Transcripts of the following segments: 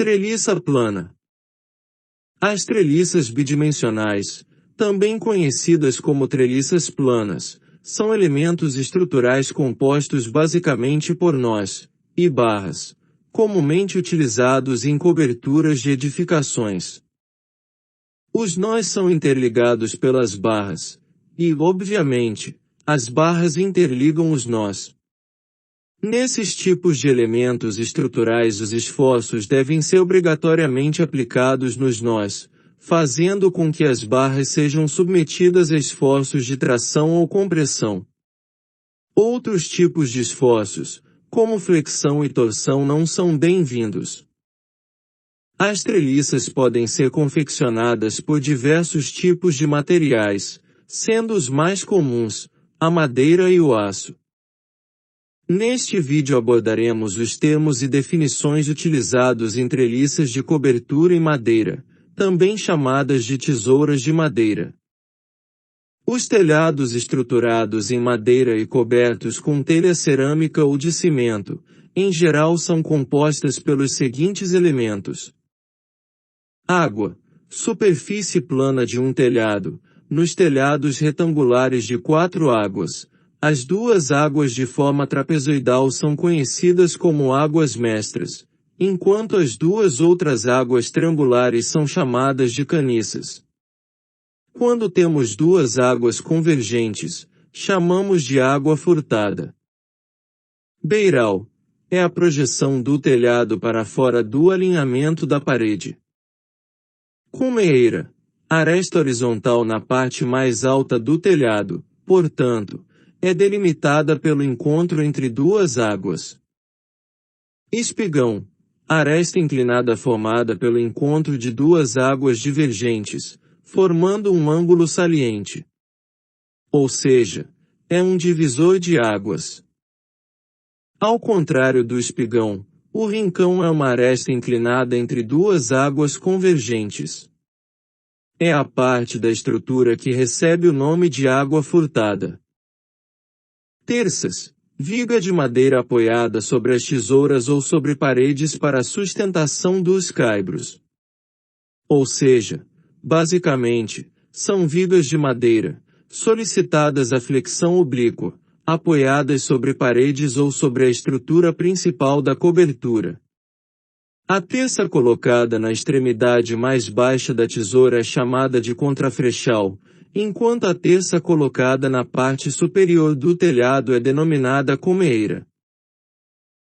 Treliça plana. As treliças bidimensionais, também conhecidas como treliças planas, são elementos estruturais compostos basicamente por nós e barras, comumente utilizados em coberturas de edificações. Os nós são interligados pelas barras, e, obviamente, as barras interligam os nós. Nesses tipos de elementos estruturais os esforços devem ser obrigatoriamente aplicados nos nós, fazendo com que as barras sejam submetidas a esforços de tração ou compressão. Outros tipos de esforços, como flexão e torção, não são bem-vindos. As treliças podem ser confeccionadas por diversos tipos de materiais, sendo os mais comuns a madeira e o aço. Neste vídeo abordaremos os termos e definições utilizados em treliças de cobertura em madeira, também chamadas de tesouras de madeira. Os telhados estruturados em madeira e cobertos com telha cerâmica ou de cimento, em geral são compostas pelos seguintes elementos: água, superfície plana de um telhado. Nos telhados retangulares de 4 águas, as 2 águas de forma trapezoidal são conhecidas como águas mestras, enquanto as 2 outras águas triangulares são chamadas de caniças. Quando temos 2 águas convergentes, chamamos de água furtada. Beiral é a projeção do telhado para fora do alinhamento da parede. Cumeeira, aresta horizontal na parte mais alta do telhado, portanto, é delimitada pelo encontro entre 2 águas. Espigão, aresta inclinada formada pelo encontro de 2 águas divergentes, formando um ângulo saliente. Ou seja, é um divisor de águas. Ao contrário do espigão, o rincão é uma aresta inclinada entre 2 águas convergentes. É a parte da estrutura que recebe o nome de água furtada. Terças, viga de madeira apoiada sobre as tesouras ou sobre paredes para a sustentação dos caibros. Ou seja, basicamente, são vigas de madeira, solicitadas à flexão oblíqua, apoiadas sobre paredes ou sobre a estrutura principal da cobertura. A terça colocada na extremidade mais baixa da tesoura é chamada de contrafrechal, enquanto a terça colocada na parte superior do telhado é denominada cumeeira.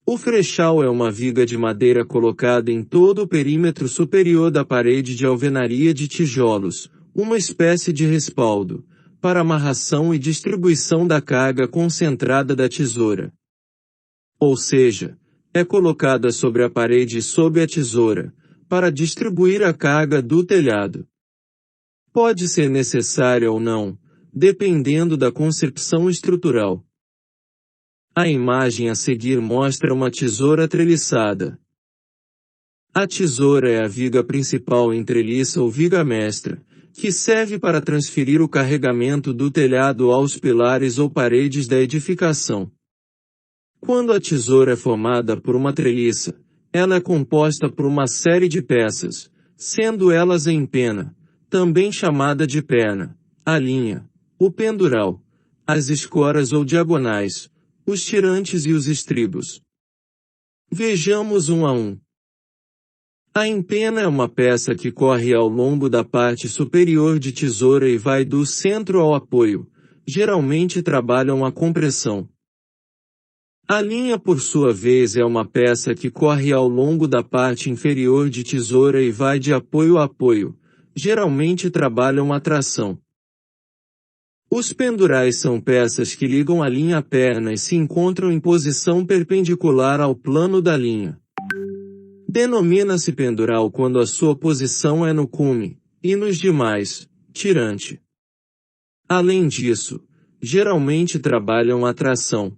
O frechal é uma viga de madeira colocada em todo o perímetro superior da parede de alvenaria de tijolos, uma espécie de respaldo, para amarração e distribuição da carga concentrada da tesoura. Ou seja, é colocada sobre a parede e sob a tesoura, para distribuir a carga do telhado. Pode ser necessária ou não, dependendo da concepção estrutural. A imagem a seguir mostra uma tesoura treliçada. A tesoura é a viga principal em treliça ou viga mestra, que serve para transferir o carregamento do telhado aos pilares ou paredes da edificação. Quando a tesoura é formada por uma treliça, ela é composta por uma série de peças, sendo elas em pena, também chamada de perna, a linha, o pendural, as escoras ou diagonais, os tirantes e os estribos. Vejamos um a um. A empena é uma peça que corre ao longo da parte superior de tesoura e vai do centro ao apoio, geralmente trabalham a compressão. A linha, por sua vez, é uma peça que corre ao longo da parte inferior de tesoura e vai de apoio a apoio, geralmente trabalham a tração. Os pendurais são peças que ligam a linha à perna e se encontram em posição perpendicular ao plano da linha. Denomina-se pendural quando a sua posição é no cume, e nos demais, tirante. Além disso, geralmente trabalham a tração.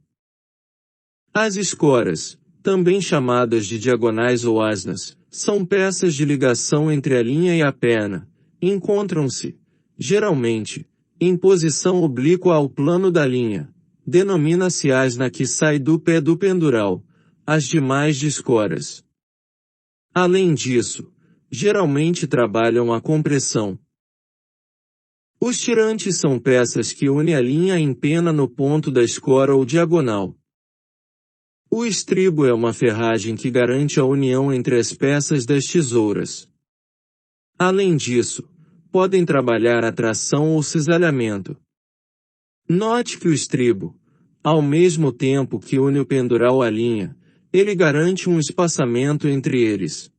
As escoras, também chamadas de diagonais ou asnas, são peças de ligação entre a linha e a perna. Encontram-se, geralmente, em posição oblíqua ao plano da linha. Denomina-se asna que sai do pé do pendural, as demais de escoras. Além disso, geralmente trabalham a compressão. Os tirantes são peças que unem a linha em pena no ponto da escora ou diagonal. O estribo é uma ferragem que garante a união entre as peças das tesouras. Além disso, podem trabalhar a tração ou cisalhamento. Note que o estribo, ao mesmo tempo que une o pendural à linha, ele garante um espaçamento entre eles.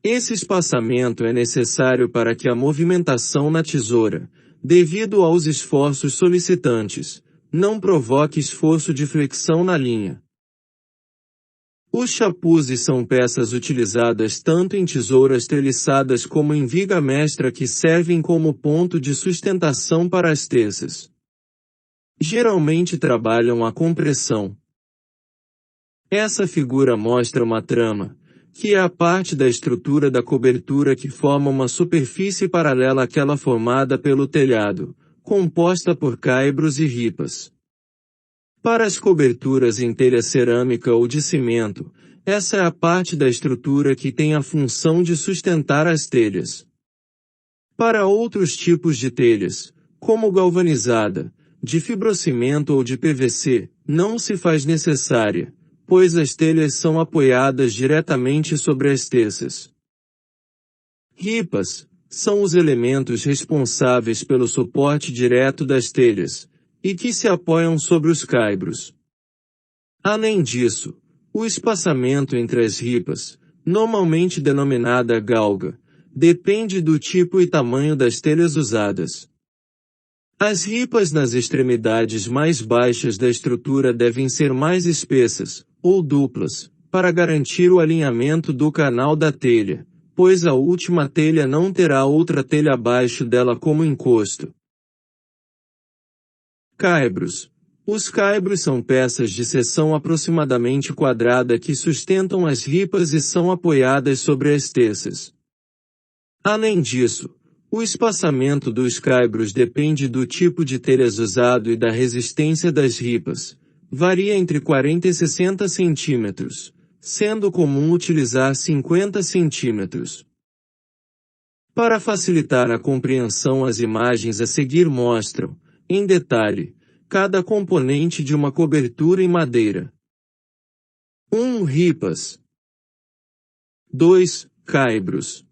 Esse espaçamento é necessário para que a movimentação na tesoura, devido aos esforços solicitantes, não provoque esforço de flexão na linha. Os chapuzes são peças utilizadas tanto em tesouras treliçadas como em viga mestra que servem como ponto de sustentação para as teças. Geralmente trabalham a compressão. Essa figura mostra uma trama, que é a parte da estrutura da cobertura que forma uma superfície paralela àquela formada pelo telhado, composta por caibros e ripas. Para as coberturas em telha cerâmica ou de cimento, essa é a parte da estrutura que tem a função de sustentar as telhas. Para outros tipos de telhas, como galvanizada, de fibrocimento ou de PVC, não se faz necessária, pois as telhas são apoiadas diretamente sobre as teças. Ripas são os elementos responsáveis pelo suporte direto das telhas, e que se apoiam sobre os caibros. Além disso, o espaçamento entre as ripas, normalmente denominada galga, depende do tipo e tamanho das telhas usadas. As ripas nas extremidades mais baixas da estrutura devem ser mais espessas, ou duplas, para garantir o alinhamento do canal da telha, pois a última telha não terá outra telha abaixo dela como encosto. Caibros. Os caibros são peças de seção aproximadamente quadrada que sustentam as ripas e são apoiadas sobre as teças. Além disso, o espaçamento dos caibros depende do tipo de telhas usado e da resistência das ripas. Varia entre 40 e 60 centímetros, sendo comum utilizar 50 centímetros. Para facilitar a compreensão, as imagens a seguir mostram, em detalhe, cada componente de uma cobertura em madeira. 1. Ripas. 2. Caibros.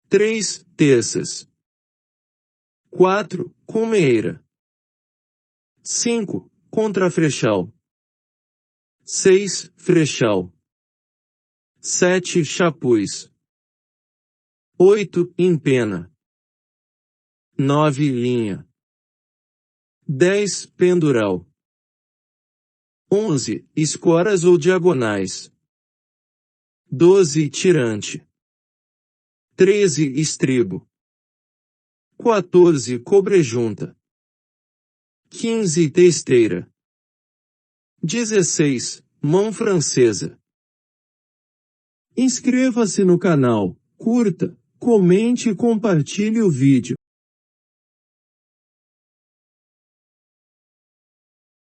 3. Teças. 4. Cumeira. 5. Contrafrechal. 6. Frechal. 7. Chapuz. 8. Empena. 9. Linha. 10. Pendural. 11. Escoras ou diagonais. 12. Tirante. 13. Estribo. 14. Cobrejunta. 15. Testeira. 16. Mão francesa. Inscreva-se no canal, curta, comente e compartilhe o vídeo.